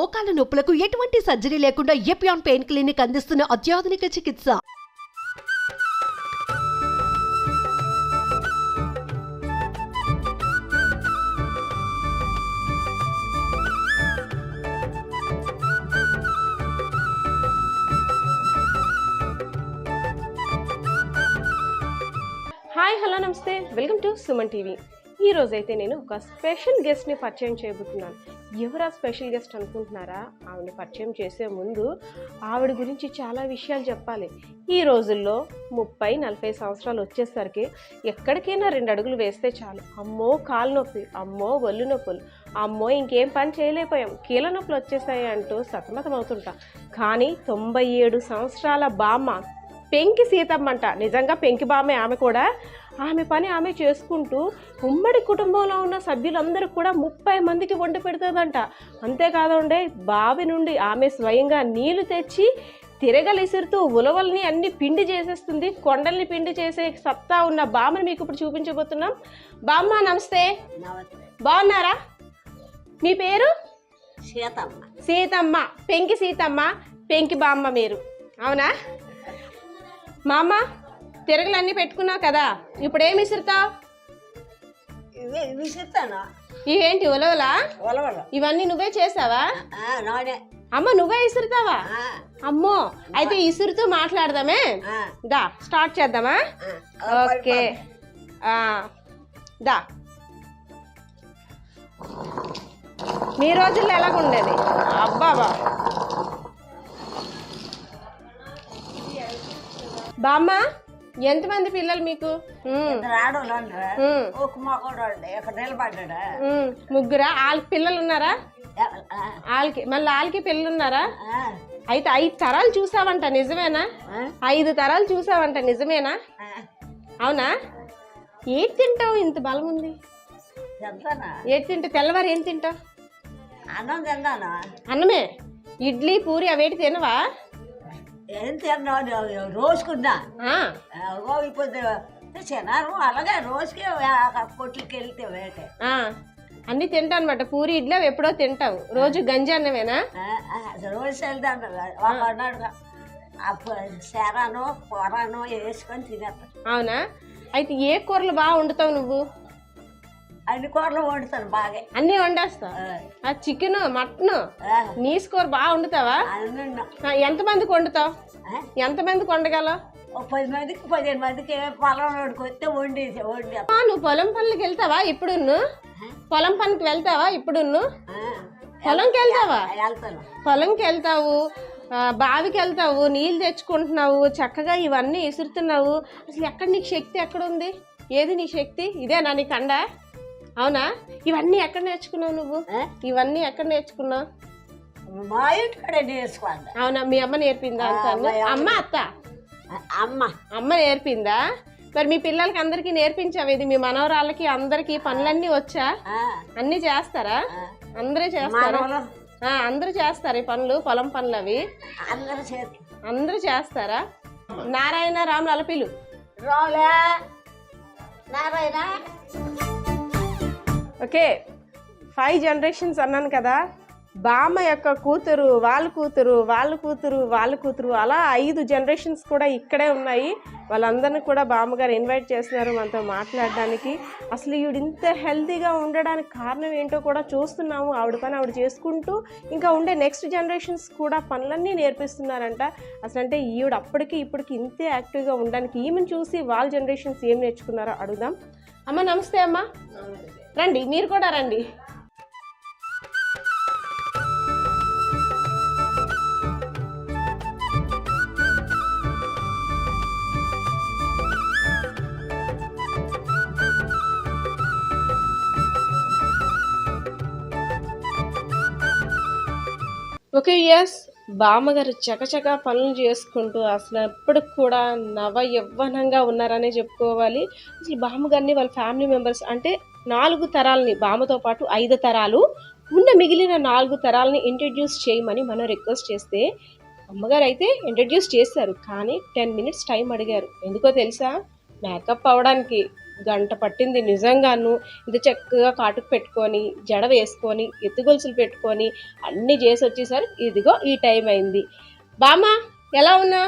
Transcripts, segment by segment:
మోకాల నొప్పులకు ఎటువంటి సర్జరీ లేకుండా ఎపియాన్ పెయిన్ క్లినిక్ అందిస్తున్న అత్యాధునిక చికిత్స. హాయ్ హలో నమస్తే, వెల్కమ్ టు సుమన్ టీవీ. ఈ రోజైతే నేను ఒక స్పెషల్ గెస్ట్ని పరిచయం చేయబోతున్నాను. ఎవరా స్పెషల్ గెస్ట్ అనుకుంటున్నారా? ఆవిడని పరిచయం చేసే ముందు ఆవిడ గురించి చాలా విషయాలు చెప్పాలి. ఈ రోజుల్లో 30-40 సంవత్సరాలు వచ్చేసరికి ఎక్కడికైనా 2 అడుగులు వేస్తే చాలు, అమ్మో కాలు నొప్పి, అమ్మో ఒళ్ళు నొప్పులు, అమ్మో ఇంకేం పని చేయలేకపోయాం, కీళ్ళ నొప్పులు వచ్చేసాయి అంటూ సతమతం అవుతుంటాం. కానీ 97 సంవత్సరాల బామ్మ పెంకి సీతమ్మంట. నిజంగా పెంకి బామ్మే ఆమె కూడా. ఆమె పని ఆమె చేసుకుంటూ ఉమ్మడి కుటుంబంలో ఉన్న సభ్యులందరికీ కూడా 30 మందికి వండి పెడుతుందంట. అంతేకాదండి, బావి నుండి ఆమె స్వయంగా నీళ్లు తెచ్చి తిరగలు ఇసురుతూ ఉలవల్ని అన్ని పిండి చేసేస్తుంది. కొండల్ని పిండి చేసే సత్తా ఉన్న బామ్మని మీకు ఇప్పుడు చూపించబోతున్నాం. బామ్మ నమస్తే. బాగున్నారా? మీ పేరు? సీతమ్మ. సీతమ్మ, పెంకి సీతమ్మ, పెంకి బామ్మ మీరు, అవునా? మామ, తిరగలన్నీ పెట్టుకున్నావు కదా, ఇప్పుడు ఏమి విసురుతావు? విసురుతాను. ఇవేంటి ఉలవలా? ఉలవలు. ఇవన్నీ నువ్వే చేసావా? అమ్మ నువ్వే ఇసురుతావా? అమ్మో, అయితే ఇసురుతూ మాట్లాడదామే. దా స్టార్ట్ చేద్దామా? ఓకే దా. మీ రోజుల్లో ఎలాగుండేది? అబ్బాబా. బామ్మ, ఎంతమంది పిల్లలు మీకు? ముగ్గురా? వాళ్ళకి పిల్లలు ఉన్నారా? వాళ్ళకి మళ్ళీ వాళ్ళకి పిల్లలు ఉన్నారా? అయితే 5 తరాలు చూసావంట, నిజమేనా? 5 తరాలు చూసావంట, నిజమేనా? అవునా? ఏది తింటావు? ఇంత బలం ఉంది. ఏది తింటావు? తెల్లవారు ఏం తింటావు? అన్నం తిన్నాను. అన్నమే? ఇడ్లీ పూరి అవేటి తినవా? ఏం తిన్నాను, రోజుకున్నా. ఇప్పుడు తిన్నాను. అలాగే రోజుకి కొట్లకి వెళ్తే వేటే అన్ని తింటావు అనమాట. పూరి ఇడ్లీ అవి ఎప్పుడో తింటావు. రోజు గంజి అన్నమేనా? రోజు వెళ్తాను. ఒకనాడు శరాను పొరాను వేసుకొని తినేస్తాను. అవునా? అయితే ఏ కూరలు బాగా వండుతావు నువ్వు? అన్ని కూరలు వండుతాను బాగా. అన్నీ వండేస్తావు? చికెన్, మటన్, నీసు కూర బాగా వండుతావా? ఎంతమందికి వండుతావు? ఎంతమందికి వండగలవు? 10 మందికి 15 మందికి పొలం వస్తే వండి. నువ్వు పొలం పనులకి వెళ్తావా? ఇప్పుడు పొలం పనికి వెళ్తావా? ఇప్పుడు పొలంకి వెళ్తావా? వెళ్తాను. పొలంకి వెళ్తావు, బావికి వెళ్తావు, నీళ్ళు తెచ్చుకుంటున్నావు, చక్కగా ఇవన్నీ విసురుతున్నావు. అసలు ఎక్కడ నీకు శక్తి ఎక్కడుంది? ఏది నీ శక్తి? ఇదేనా నీ కండ? అవునా? ఇవన్నీ ఎక్కడ నేర్చుకున్నావు నువ్వు? ఇవన్నీ ఎక్కడ నేర్చుకున్నావు? మా ఇంటికాడే నేర్చుకోండి. అవునా? మీ అమ్మ నేర్పిందా? అమ్మ అత్త? అమ్మ నేర్పిందా? మరి మీ పిల్లలకి అందరికీ నేర్పించావు? ఇది మీ మనవరాళ్ళకి అందరికి పనులన్నీ వచ్చా? అన్ని చేస్తారా? అందరూ చేస్తారా? అందరూ చేస్తారు ఈ పనులు, పొలం పనులు అవి అందరూ చేస్తారా? నారాయణ రాములు అలపిలు నారాయణ. ఓకే, 5 జనరేషన్స్ అన్నాను కదా. బామ్మ యొక్క కూతురు, వాళ్ళ కూతురు, వాళ్ళ కూతురు, వాళ్ళ కూతురు, అలా 5 జనరేషన్స్ కూడా ఇక్కడే ఉన్నాయి. వాళ్ళందరినీ కూడా బామ్మగారు ఇన్వైట్ చేస్తున్నారు మనతో మాట్లాడడానికి. అసలు ఈవిడ ఇంత హెల్తీగా ఉండడానికి కారణం ఏంటో కూడా చూస్తున్నాము. ఆవిడ పని ఆవిడ చేసుకుంటూ ఇంకా ఉండే నెక్స్ట్ జనరేషన్స్ కూడా పనులన్నీ నేర్పిస్తున్నారంట. అసలు అంటే ఈవిడ అప్పటికి ఇప్పటికి ఇంతే యాక్టివ్గా ఉండడానికి ఈమెను చూసి వాళ్ళ జనరేషన్స్ ఏం నేర్చుకున్నారో అడుగుదాం. అమ్మ నమస్తే. అమ్మ రండి, మీరు కూడా రండి. ఓకే, ఎస్, బామ్మగారు చకచకా పనులు చేసుకుంటూ అసలు ఎప్పటికి కూడా నవ యవ్వనంగా ఉన్నారనే చెప్పుకోవాలి. అసలు బామ్మగారిని వాళ్ళ ఫ్యామిలీ మెంబర్స్ అంటే 4 తరాలని, బామ్మతో పాటు 5 తరాలు ఉన్న మిగిలిన 4 తరాలని ఇంట్రడ్యూస్ చేయమని మనం రిక్వెస్ట్ చేస్తే అమ్మగారు అయితే ఇంట్రడ్యూస్ చేశారు. కానీ 10 minutes టైం అడిగారు. ఎందుకో తెలుసా? మేకప్ అవ్వడానికి. గంట పట్టింది నిజంగాను. ఇంత చక్కగా కాటుకు పెట్టుకొని జడ వేసుకొని ఎత్తుగొలుసులు పెట్టుకొని అన్నీ చేసి వచ్చేసరికి ఇదిగో ఈ టైం అయింది. బామ్మ ఎలా ఉన్నా?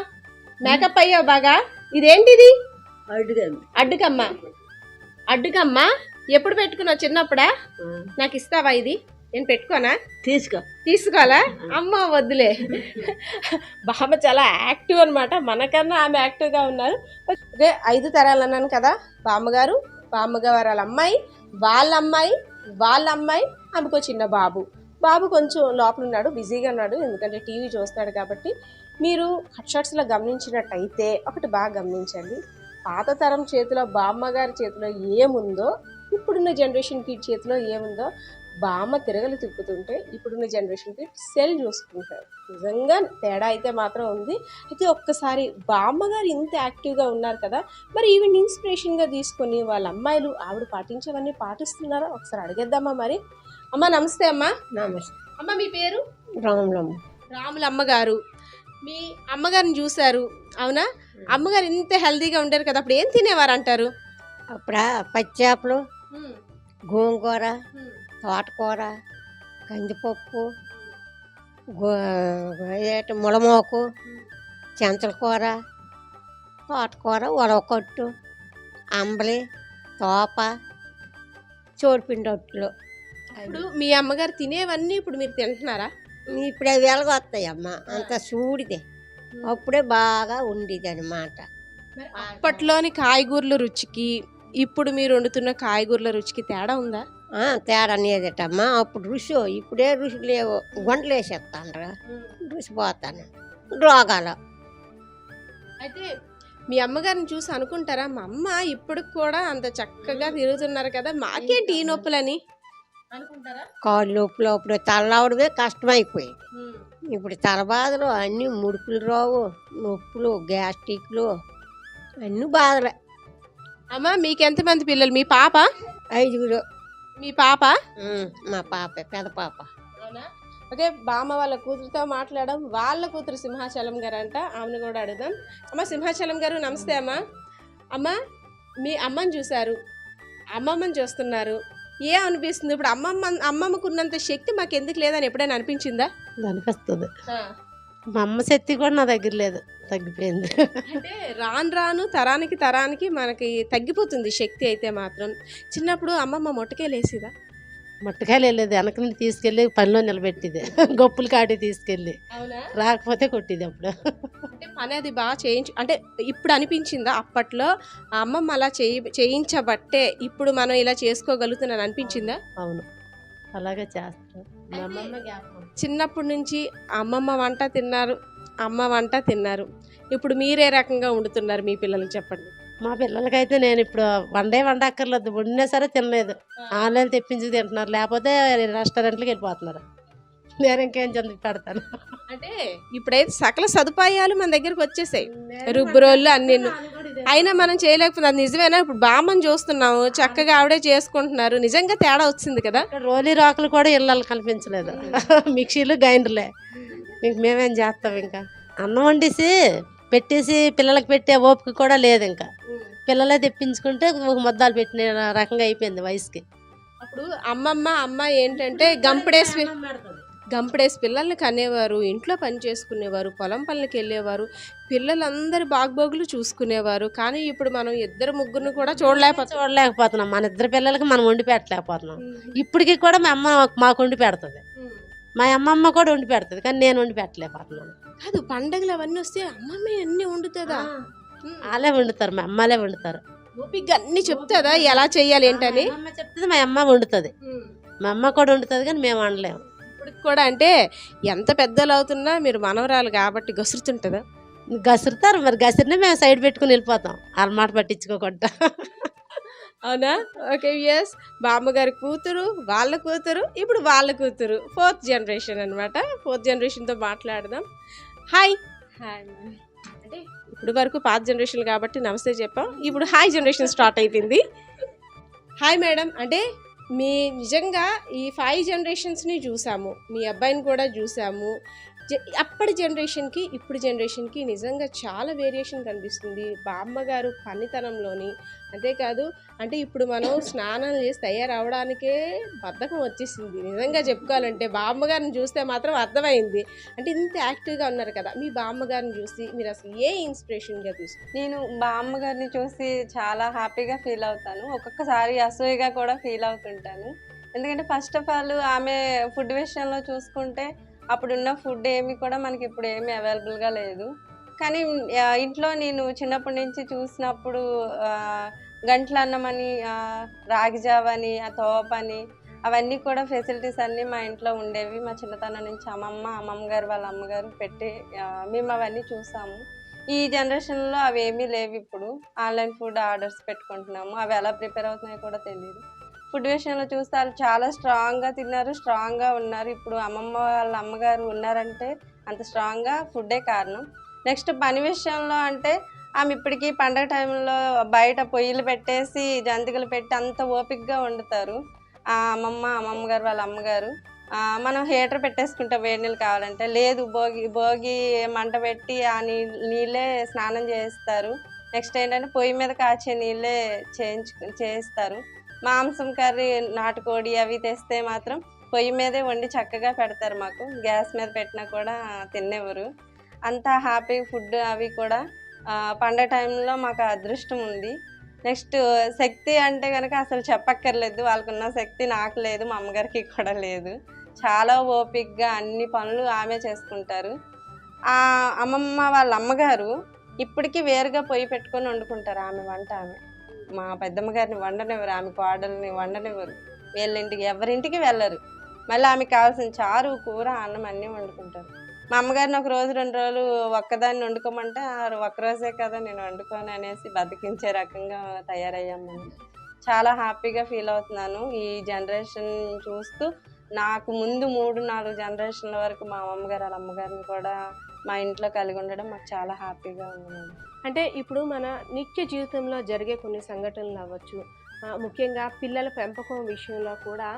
మేకప్ అయ్యావు బాగా. ఇదేంటిది? అడ్డుకమ్మ. అడ్డుకమ్మ ఎప్పుడు పెట్టుకున్నావు? చిన్నప్పుడా? నాకు ఇస్తావా ఇది? నేను పెట్టుకోనా? తీసుకోవాలా? అమ్మ వద్దులే. బామ్మ చాలా యాక్టివ్ అనమాట, మనకన్నా ఆమె యాక్టివ్గా ఉన్నారు. ఓకే, 5 తరాలు అన్నాను కదా. బామ్మగారు, బామ్మగారు వాళ్ళ అమ్మాయి, వాళ్ళ అమ్మాయి, ఆమెకు చిన్న బాబు. బాబు కొంచెం లోపల ఉన్నాడు, బిజీగా ఉన్నాడు, ఎందుకంటే టీవీ చూస్తాడు కాబట్టి. మీరు కట్ షాట్స్లో గమనించినట్టయితే ఒకటి బాగా గమనించండి. పాత తరం చేతిలో బామ్మగారి చేతిలో ఏముందో, ఇప్పుడున్న జనరేషన్ కిడ్ చేతిలో ఏముందో, బామ్మ తిరగలు తిప్పుతుంటే ఇప్పుడున్న జనరేషన్ కిడ్ సెల్ చూసుకుంటారు. నిజంగా తేడా అయితే మాత్రం ఉంది. అయితే ఒక్కసారి బామ్మగారు ఇంత యాక్టివ్గా ఉన్నారు కదా, మరి ఈవెన్ ఇన్స్పిరేషన్గా తీసుకొని వాళ్ళ అమ్మాయిలు ఆవిడ పాటించేవన్నీ పాటిస్తున్నారా? ఒకసారి అడిగేద్దామా మరి. అమ్మ నమస్తే. అమ్మ నమస్తే. అమ్మ మీ పేరు? రాములమ్మ. రాములమ్మగారు. మీ అమ్మగారిని చూశారు, అవునా? అమ్మగారు ఇంత హెల్తీగా ఉంటారు కదా, అప్పుడు ఏం తినేవారు అంటారు? అప్పుడు పచ్చేపలు, గోంగూర, తోటకూర, కందిపప్పు, ములమోకు, చెంచల కూర, తోటకూర, ఉలవకొట్టు, అంబలి, తోప, చోడిపిండి రొట్టెలు. ఇప్పుడు మీ అమ్మగారు తినేవన్నీ ఇప్పుడు మీరు తింటున్నారా? ఇప్పుడు అవి వెలగొస్తాయమ్మ, అంత చూడిదే. అప్పుడే బాగా ఉండేది అనమాట. అప్పట్లోని కాయగూరల రుచికి ఇప్పుడు మీరు వండుతున్న కాయగూరల రుచికి తేడా ఉందా? తేడా అనేదటమ్మా. అప్పుడు రుచి, ఇప్పుడే రుచి లేవు. గుంటలు వేసేస్తాను, రుచి పోతాను, రోగాలు. అయితే మీ అమ్మగారిని చూసి అనుకుంటారా, మా అమ్మ ఇప్పుడు కూడా అంత చక్కగా తిరుగుతున్నారు కదా, మాకేంటి ఈ నొప్పులని అనుకుంటారా? కాళ్ళు నొప్పులు అప్పుడు తలవడమే కష్టమైపోయింది. ఇప్పుడు తలబాధలు అన్నీ, ముడుకులు రావు, నొప్పులు, గ్యాస్ట్రిక్లు, అన్నీ బాధలే. అమ్మ మీకెంతమంది పిల్లలు? మీ పాప? 5. మీ పాప? మా పాప, పెద్ద పాప. అవునా? ఓకే, బామ్మ వాళ్ళ కూతురుతో మాట్లాడడం. వాళ్ళ కూతురు సింహాచలం గారు అంట, ఆమెను కూడా అడుగుదాం. అమ్మ సింహాచలం గారు నమస్తే. అమ్మ అమ్మ మీ అమ్మని చూశారు, అమ్మమ్మని చూస్తున్నారు, ఏ అనిపిస్తుంది? ఇప్పుడు అమ్మమ్మకు ఉన్నంత శక్తి మాకు ఎందుకు లేదని ఎప్పుడైనా అనిపించిందా? అనిపిస్తుంది. మా అమ్మ శక్తి కూడా నా దగ్గర లేదు, తగ్గిపోయింది. అంటే రాను తరానికి మనకి తగ్గిపోతుంది శక్తి. అయితే మాత్రం చిన్నప్పుడు అమ్మమ్మ మొట్టకాయలు వేసేదా? మొట్టకాయలు వెళ్ళేది, వెనక నుండి తీసుకెళ్ళి పనిలో నిలబెట్టింది, గొప్పులు కాడి తీసుకెళ్ళి. అవునా? రాకపోతే కొట్టిది అప్పుడు. అంటే పని అది బాగా అంటే ఇప్పుడు అనిపించిందా అప్పట్లో అమ్మమ్మ అలా చేయించబట్టే ఇప్పుడు మనం ఇలా చేసుకోగలుగుతున్నాను అనిపించిందా? అవును, అలాగే చేస్తాం. మా అమ్మమ్మ చిన్నప్పటి నుంచి అమ్మమ్మ వంట తిన్నారు, అమ్మ వంట తిన్నారు. ఇప్పుడు మీరే రకంగా వండుతున్నారు మీ పిల్లలకి చెప్పండి. మా పిల్లలకైతే నేను ఇప్పుడు వండక్కర్లేదు, వండినా సరే తినలేదు, ఆన్లైన్ తెప్పించి తింటున్నారు, లేకపోతే రెస్టారెంట్కి వెళ్ళిపోతున్నారు. నేను ఇంకేం చదువు పెడతాను. అంటే ఇప్పుడైతే సకల సదుపాయాలు మన దగ్గరకు వచ్చేసాయి, రుబ్బురోళ్ళు అన్ని. అయినా మనం చేయలేకపోతే అది నిజమేనా? ఇప్పుడు బామ్మని చూస్తున్నాము, చక్కగా ఆవిడే చేసుకుంటున్నారు, నిజంగా తేడా వచ్చింది కదా. రోలీ రాకులు కూడా ఇళ్ళకి కనిపించలేదు, మిక్సీలు గ్రైండర్లే. ఇంక మేమేం చేస్తాం? ఇంకా అన్నం వండేసి పెట్టేసి పిల్లలకి పెట్టే ఓపిక కూడా లేదు. ఇంకా పిల్లలే తెప్పించుకుంటే ఒక ముద్దాలు పెట్టిన రకంగా అయిపోయింది వయసుకి. అప్పుడు అమ్మ ఏంటంటే గంపడేసి పిల్లల్ని కనేవారు, ఇంట్లో పని చేసుకునేవారు, పొలం పనులకి వెళ్ళేవారు, పిల్లలందరి బాగోగులు చూసుకునేవారు. కానీ ఇప్పుడు మనం 2-3 కూడా చూడలేకపోతున్నాం. మన 2 పిల్లలకి మనం వండి పెట్టలేకపోతున్నాం. ఇప్పటికి కూడా మా అమ్మ మాకు వండి పెడుతుంది, మా అమ్మమ్మ కూడా వండి పెడుతుంది, కానీ నేను వండి పెట్టలేకపోతున్నాను. కాదు, పండగలు అవన్నీ వస్తే అమ్మమ్మే అన్నీ వండుతుందా? వాళ్ళే వండుతారు, మా అమ్మలే వండుతారు. ఓపిగ్గా అన్ని చెప్తుందా ఎలా చెయ్యాలి ఏంటని? అమ్మ చెప్తుంది, మా అమ్మ వండుతుంది. మా అమ్మ కూడా వండుతుంది, కానీ మేము వండలేము. ఇప్పుడు కూడా అంటే ఎంత పెద్దలు అవుతున్నా మీరు మనవరాలు కాబట్టి గసురుతుంటుందా? గసురుతారు మరి, గసిరిని మేము సైడ్ పెట్టుకుని వెళ్ళిపోతాం, వాళ్ళ మాట పట్టించుకోకుండా. అవునా? Okay, yes. బామ్మగారి కూతురు, వాళ్ళ కూతురు, ఇప్పుడు వాళ్ళ కూతురు, 4th జనరేషన్ అనమాట. 4th జనరేషన్తో మాట్లాడదాం. హాయ్. అంటే ఇప్పుడు వరకు పాత జనరేషన్ కాబట్టి నమస్తే చెప్పాం, ఇప్పుడు హాయ్ జనరేషన్ స్టార్ట్ అయిపోయింది. Hi madam. అంటే మీ నిజంగా ఈ 5 జనరేషన్స్ని చూసాము, మీ అబ్బాయిని కూడా చూసాము. అప్పటి జనరేషన్కి ఇప్పుడు జనరేషన్కి నిజంగా చాలా వేరియేషన్ కనిపిస్తుంది బామ్మగారు పనితనంలోని. అంతేకాదు అంటే ఇప్పుడు మనం స్నానం చేసి తయారవడానికే బద్ధకం వచ్చేసింది నిజంగా చెప్పుకోవాలంటే. బామ్మగారిని చూస్తే మాత్రం అర్థమైంది. అంటే ఇంత యాక్టివ్గా ఉన్నారు కదా, మీ బామ్మగారిని చూసి మీరు అసలు ఏ ఇన్స్పిరేషన్గా తీసుకుంటారు? నేను బామ్మ గారిని చూసి చాలా హ్యాపీగా ఫీల్ అవుతాను. ఒక్కొక్కసారి అసూయగా కూడా ఫీల్ అవుతుంటాను. ఎందుకంటే ఫస్ట్ ఆఫ్ ఆల్ ఆమె ఫుడ్ విషయంలో చూసుకుంటే అప్పుడున్న ఫుడ్ ఏమి కూడా మనకి ఇప్పుడు ఏమీ అవైలబుల్గా లేదు. కానీ ఇంట్లో నేను చిన్నప్పటి నుంచి చూసినప్పుడు గంటల అన్నమని, రాగి జావని, తోపని, అవన్నీ కూడా ఫెసిలిటీస్ అన్నీ మా ఇంట్లో ఉండేవి. మా చిన్నతనం నుంచి అమ్మమ్మ గారు వాళ్ళ అమ్మగారు పెట్టి మేము అవన్నీ చూసాము. ఈ జనరేషన్లో అవి ఏమీ లేవు. ఇప్పుడు ఆన్లైన్ ఫుడ్ ఆర్డర్స్ పెట్టుకుంటున్నాము. అవి ఎలా ప్రిపేర్ అవుతున్నాయో కూడా తెలియదు. ఫుడ్ విషయంలో చూస్తే వాళ్ళు చాలా స్ట్రాంగ్గా తిన్నారు, స్ట్రాంగ్గా ఉన్నారు. ఇప్పుడు అమ్మమ్మ వాళ్ళ అమ్మగారు ఉన్నారంటే అంత స్ట్రాంగ్గా ఫుడ్డే కారణం. నెక్స్ట్ పని విషయంలో అంటే ఆమె ఇప్పటికీ పండగ టైంలో బయట పొయ్యిలు పెట్టేసి జంతికలు పెట్టి అంత ఓపికగా వండుతారు. అమ్మమ్మ గారు వాళ్ళ అమ్మగారు. మనం హీటర్ పెట్టేసుకుంటాం వేడి నీళ్ళు కావాలంటే, లేదు భోగి మంట పెట్టి ఆ నీళ్ళే స్నానం చేస్తారు. నెక్స్ట్ ఏంటంటే పొయ్యి మీద కాచే నీళ్ళే చేయిస్తారు. మాంసం కర్రీ, నాటుకోడి అవి తెస్తే మాత్రం పొయ్యి మీదే వండి చక్కగా పెడతారు మాకు. గ్యాస్ మీద పెట్టినా కూడా తినేవారు. అంతా హ్యాపీ ఫుడ్ అవి కూడా పండగ టైంలో మాకు అదృష్టం ఉంది. నెక్స్ట్ శక్తి అంటే కనుక అసలు చెప్పక్కర్లేదు. వాళ్ళకున్న శక్తి నాకు లేదు, మా అమ్మగారికి కూడా లేదు. చాలా ఓపికగా అన్ని పనులు ఆమె చేసుకుంటారు. అమ్మమ్మ వాళ్ళ అమ్మగారు ఇప్పటికీ వేరుగా పొయ్యి పెట్టుకొని వండుకుంటారు. ఆమె వంట ఆమె మా పెద్దమ్మ గారిని వండనివ్వరు, ఆమె కోడల్ని వండనివ్వరు. వీళ్ళింటికి ఎవరింటికి వెళ్ళరు. మళ్ళీ ఆమెకు కావాల్సిన చారు, కూర, అన్నం అన్నీ వండుకుంటారు. మా అమ్మగారిని ఒక రోజు 2 రోజులు ఒక్కదాన్ని వండుకోమంటే ఒక్కరోజే కదా నేను వండుకోను అనేసి బతికించే రకంగా తయారయ్యాము మేము. చాలా హ్యాపీగా ఫీల్ అవుతున్నాను ఈ జనరేషన్ చూస్తూ. నాకు ముందు 3-4 జనరేషన్ల వరకు మా అమ్మగారు వాళ్ళ అమ్మగారిని కూడా మా ఇంట్లో కలిగి ఉండడం మాకు చాలా హ్యాపీగా ఉంది. అంటే ఇప్పుడు మన నిత్య జీవితంలో జరిగే కొన్ని సంఘటనలు అవ్వచ్చు, ముఖ్యంగా పిల్లల పెంపకం విషయంలో కూడా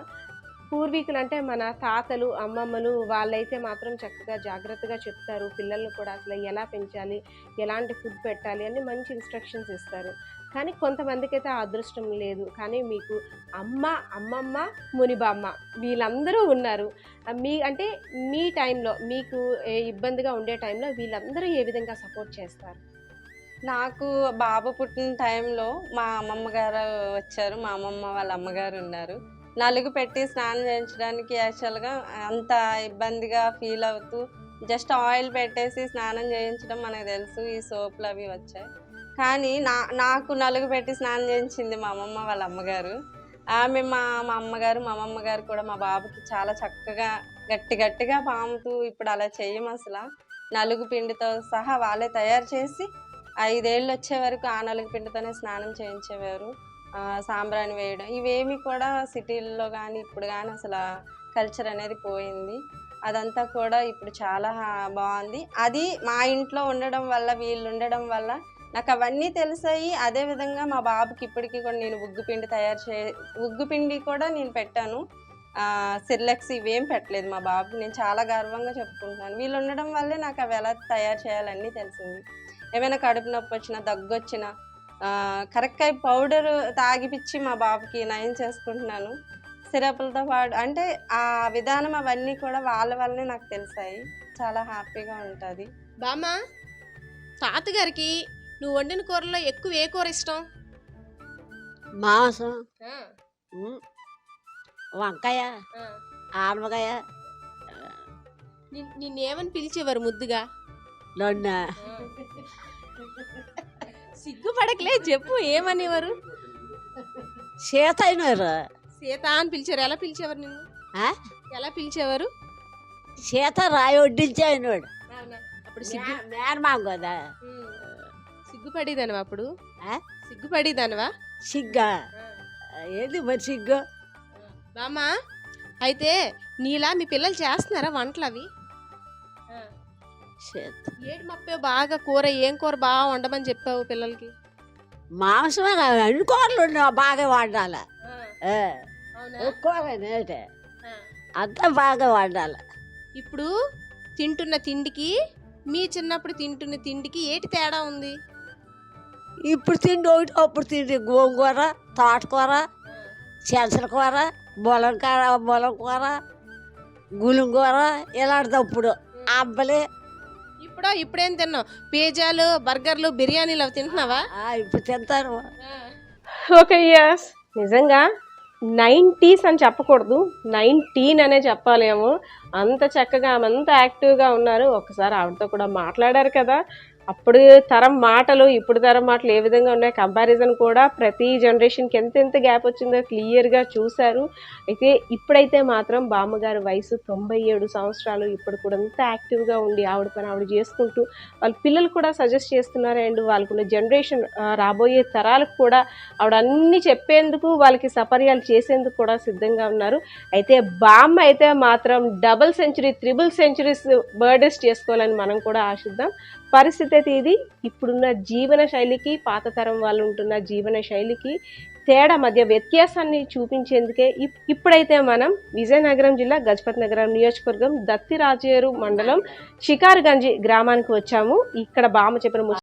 పూర్వీకులు అంటే మన తాతలు, అమ్మమ్మలు వాళ్ళైతే మాత్రం చక్కగా జాగ్రత్తగా చెప్తారు. పిల్లల్ని కూడా అసలు ఎలా పెంచాలి, ఎలాంటి ఫుడ్ పెట్టాలి అని మంచి ఇన్స్ట్రక్షన్స్ ఇస్తారు. కానీ కొంతమందికి అయితే ఆ అదృష్టం లేదు. కానీ మీకు అమ్మమ్మ, మునిబామ్మ వీళ్ళందరూ ఉన్నారు. అంటే మీ టైంలో మీకు ఇబ్బందిగా ఉండే టైంలో వీళ్ళందరూ ఏ విధంగా సపోర్ట్ చేస్తారు? నాకు బాబు పుట్టిన టైంలో మా అమ్మమ్మ గారు వచ్చారు, మా అమ్మమ్మ వాళ్ళ అమ్మగారు ఉన్నారు. నలుగు పెట్టి స్నానం చేయించడానికి యాక్చువల్గా అంత ఇబ్బందిగా ఫీల్ అవుతూ జస్ట్ ఆయిల్ పెట్టేసి స్నానం చేయించడం మనకు తెలుసు, ఈ సోపులు అవి వచ్చాయి. కానీ నాకు నలుగు పెట్టి స్నానం చేయించింది మా అమ్మమ్మ వాళ్ళ అమ్మగారు. ఆమె మా అమ్మగారు, మా అమ్మమ్మ గారు కూడా మా బాబుకి చాలా చక్కగా గట్టిగా పాముతూ, ఇప్పుడు అలా చెయ్యం అసలు. నలుగు పిండితో సహా వాళ్ళే తయారు చేసి 5 ఏళ్ళు వచ్చే వరకు ఆ నలుగు పిండితోనే స్నానం చేయించేవారు. సాంబ్రాణి వేయడం ఇవేమి కూడా సిటీల్లో కానీ ఇప్పుడు కానీ అసలు కల్చర్ అనేది పోయింది. అదంతా కూడా ఇప్పుడు చాలా బాగుంది. అది మా ఇంట్లో ఉండడం వల్ల, వీళ్ళు ఉండడం వల్ల నాకు అవన్నీ తెలిసాయి. అదేవిధంగా మా బాబుకి ఇప్పటికీ కూడా నేను ఉగ్గు పిండి కూడా నేను పెట్టాను. సిర్లెక్స్ ఇవేం పెట్టలేదు మా బాబుకి. నేను చాలా గర్వంగా చెప్పుకుంటున్నాను. వీళ్ళు ఉండడం వల్లే నాకు అవి ఎలా తయారు చేయాలన్నీ తెలిసింది. ఏమైనా కడుపు నొప్పి వచ్చినా, దగ్గు వచ్చినా కరక్కాయ పౌడర్ తాగిపిచ్చి మా బాబుకి నయం చేసుకుంటున్నాను సిరపులతో పాటు. అంటే ఆ విధానం అవన్నీ కూడా వాళ్ళ వల్లనే నాకు తెలిసాయి. చాలా హ్యాపీగా ఉంటుంది. బామ్మ, తాతగారికి నువ్వు వండిన కూరలో ఎక్కువ ఏ కూర ఇష్టం? మాంసం, వంకాయ, ఆనపకాయ. నిన్నేమని పిలిచేవారు ముద్దుగా? లొన్న. సిగ్గుపడకలే, చెప్పు ఏమనేవారు? సీత అయినారు. సీత అని పిలిచారు. ఎలా పిలిచేవారు నిన్ను? ఎలా పిలిచేవారు? సీత రాయి వడ్డించి అయినాడు. అప్పుడు మేనమా కదా. సిగ్గుపడేదానివా అప్పుడు? సిగ్గుపడేదానివా? సిగ్గా ఏది మరి సిగ్గు. బామ్మ, అయితే నీలా మీ పిల్లలు చేస్తున్నారా వంటలు అవి? ఏడు మప్పే బాగా కూర, ఏం కూర బాగా వండమని చెప్పావు పిల్లలకి? మాంసమే అన్ని కూరలు బాగా వండాలి. కూర అంతా బాగా వండాలి. ఇప్పుడు తింటున్న తిండికి మీ చిన్నప్పుడు తింటున్న తిండికి ఏంటి తేడా ఉంది? ఇప్పుడు తిండి ఒకటి, అప్పుడు తిండి గోంగూర, తోటకూర, చెంచల కూర, బొలం కూర, గులుంగూర ఇలాంటిది. అప్పుడు అబ్బలే. ఇప్పుడేం తిన్నావు? పిజ్జాలు, బర్గర్లు, బిర్యానీలు అవి తింటున్నావా? ఇప్పుడు తింటాను. Okay, yes. నిజంగా 90s అని చెప్పకూడదు, 19 అనే చెప్పాలేమో. అంత చక్కగా అంత యాక్టివ్గా ఉన్నారు. ఒకసారి ఆవిడతో కూడా మాట్లాడారు కదా. అప్పుడు తరం మాటలు ఇప్పుడు తరం మాటలు ఏ విధంగా ఉన్నాయి, కంపారిజన్ కూడా ప్రతి జనరేషన్కి ఎంత గ్యాప్ వచ్చిందో క్లియర్గా చూశారు. అయితే ఇప్పుడైతే మాత్రం బామ్మగారి వయసు 97 సంవత్సరాలు. ఇప్పుడు కూడా అంత యాక్టివ్గా ఉండి ఆవిడ పని ఆవిడ చేసుకుంటూ వాళ్ళ పిల్లలు కూడా సజెస్ట్ చేస్తున్నారు. అండ్ వాళ్ళకున్న జనరేషన్ రాబోయే తరాలకు కూడా ఆవిడ అన్నీ చెప్పేందుకు, వాళ్ళకి సపర్యాలు చేసేందుకు కూడా సిద్ధంగా ఉన్నారు. అయితే బామ్మ అయితే మాత్రం double century, triple centuries birthdays చేసుకోవాలని మనం కూడా ఆశిద్దాం. పరిస్థితి అయితే ఇది. ఇప్పుడున్న జీవన శైలికి, పాత తరం వాళ్ళు ఉంటున్న జీవన శైలికి తేడా మధ్య వ్యత్యాసాన్ని చూపించేందుకే ఇప్పుడైతే మనం విజయనగరం జిల్లా గజపతి నగరం నియోజకవర్గం దత్తిరాజేరు మండలం షికార్గంజ్ గ్రామానికి వచ్చాము. ఇక్కడ బామ్మ చెప్పిన